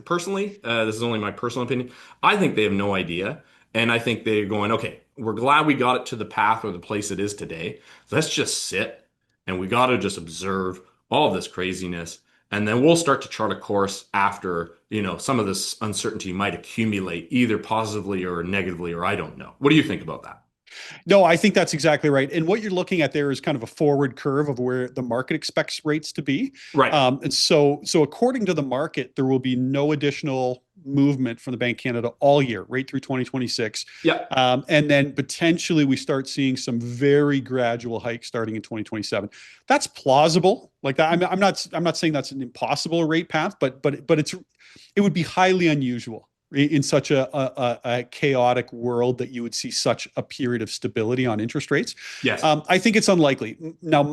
personally, this is only my personal opinion. I think they have no idea. And I think they're going, okay, we're glad we got it to the path or the place it is today. Let's just sit and we got to just observe all of this craziness. And then we'll start to chart a course after, some of this uncertainty might accumulate either positively or negatively, or I don't know. What do you think about that? No, I think that's exactly right. And what you're looking at there is kind of a forward curve of where the market expects rates to be. Right. And so according to the market, there will be no additional movement from the Bank of Canada all year, right through 2026. Yeah. And then potentially we start seeing some very gradual hikes starting in 2027. That's plausible. Like that, I'm not saying that's an impossible rate path, but it would be highly unusual in such a chaotic world that you would see such a period of stability on interest rates. Yes. I think it's unlikely. Now,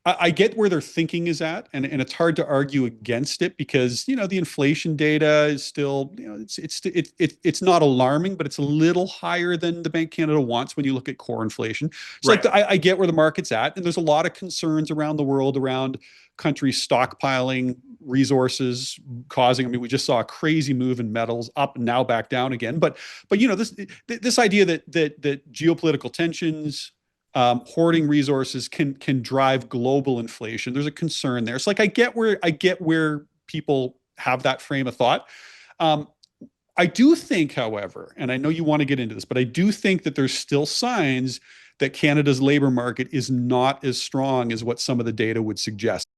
I get where their thinking is at, and it's hard to argue against it because the inflation data is still it's not alarming, but it's a little higher than the Bank of Canada wants when you look at core inflation. So Right. I get where the market's at, and there's a lot of concerns around the world around countries stockpiling resources causing. I mean, we just saw a crazy move in metals up and now back down again. But this idea that geopolitical tensions, hoarding resources can drive global inflation. There's a concern there. It's like I get where people have that frame of thought. I do think, however, and I know you want to get into this, but I do think that there's still signs that Canada's labor market is not as strong as what some of the data would suggest.